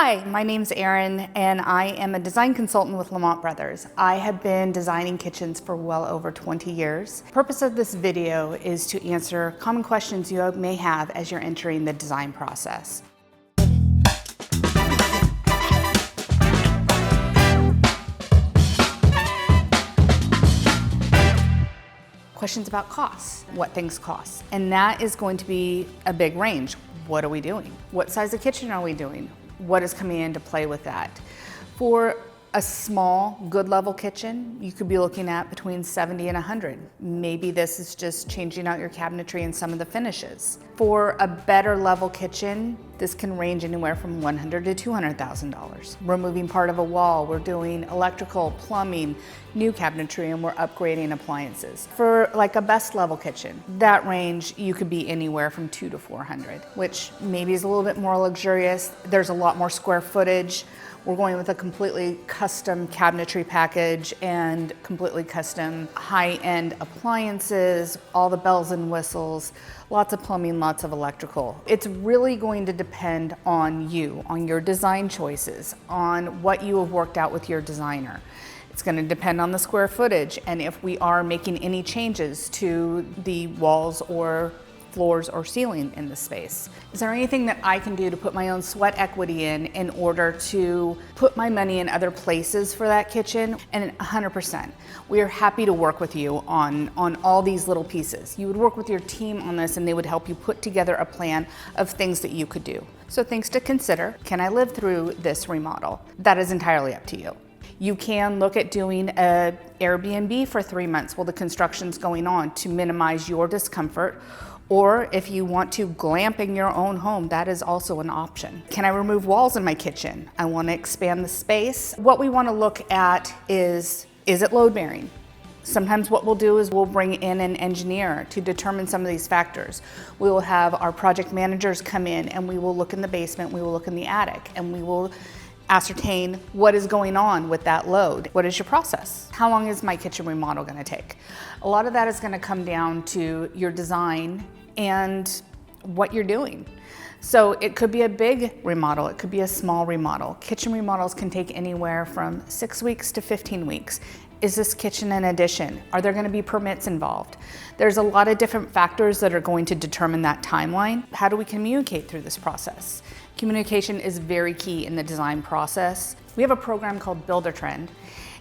Hi, my name's Erin and I am a design consultant with Lamont Brothers. I have been designing kitchens for well over 20 years. The purpose of this video is to answer common questions you may have as you're entering the design process. Questions about costs, what things cost. And that is going to be a big range. What are we doing? What size of kitchen are we doing? What is coming into play with that? For a small, good level kitchen, you could be looking at between 70 and 100. Maybe this is just changing out your cabinetry and some of the finishes. For a better level kitchen, this can range anywhere from $100,000 to $200,000. Removing part of a wall, we're doing electrical, plumbing, new cabinetry, and we're upgrading appliances. For like a best level kitchen, that range, you could be anywhere from $200,000 to $400,000, which maybe is a little bit more luxurious. There's a lot more square footage. We're going with a completely custom cabinetry package and completely custom high-end appliances, all the bells and whistles, lots of plumbing, lots of electrical. It's really going to depend on you, on your design choices, on what you have worked out with your designer. It's going to depend on the square footage and if we are making any changes to the walls or floors or ceiling in the space. Is there anything that I can do to put my own sweat equity in order to put my money in other places for that kitchen? And 100%. We are happy to work with you on all these little pieces. You would work with your team on this and they would help you put together a plan of things that you could do. So things to consider. Can I live through this remodel? That is entirely up to you. You can look at doing an Airbnb for 3 months while the construction's going on to minimize your discomfort. Or if you want to glamp in your own home, that is also an option. Can I remove walls in my kitchen? I want to expand the space. What we want to look at is it load bearing? Sometimes what we'll do is we'll bring in an engineer to determine some of these factors. We will have our project managers come in and we will look in the basement, we will look in the attic, and we will ascertain what is going on with that load. What is your process? How long is my kitchen remodel going to take? A lot of that is going to come down to your design and what you're doing. So it could be a big remodel, it could be a small remodel. Kitchen remodels can take anywhere from 6 weeks to 15 weeks. Is this kitchen an addition? Are there going to be permits involved? There's a lot of different factors that are going to determine that timeline. How do we communicate through this process? Communication is very key in the design process. We have a program called Builder Trend,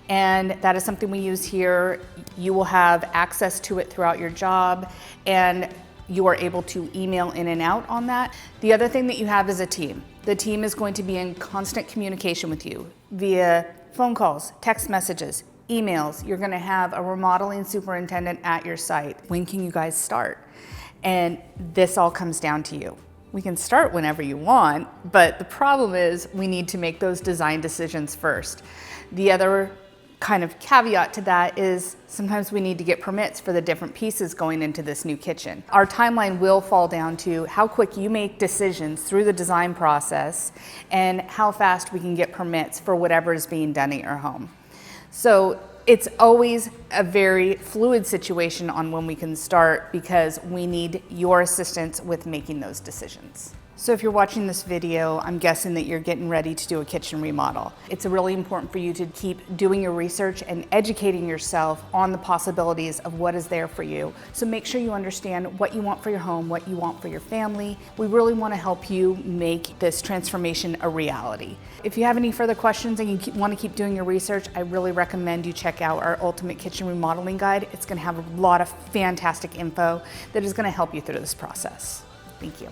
and that is something we use here. You will have access to it throughout your job, and you are able to email in and out on that. The other thing that you have is a team. The team is going to be in constant communication with you via phone calls, text messages, emails. You're going to have a remodeling superintendent at your site. When can you guys start? And this all comes down to you. We can start whenever you want, but the problem is we need to make those design decisions first. The other kind of caveat to that is sometimes we need to get permits for the different pieces going into this new kitchen. Our timeline will fall down to how quick you make decisions through the design process and how fast we can get permits for whatever is being done at your home. So it's always a very fluid situation on when we can start because we need your assistance with making those decisions. So if you're watching this video, I'm guessing that you're getting ready to do a kitchen remodel. It's really important for you to keep doing your research and educating yourself on the possibilities of what is there for you. So make sure you understand what you want for your home, what you want for your family. We really want to help you make this transformation a reality. If you have any further questions and you want to keep doing your research, I really recommend you check out our Ultimate Kitchen Remodeling Guide. It's going to have a lot of fantastic info that is going to help you through this process. Thank you.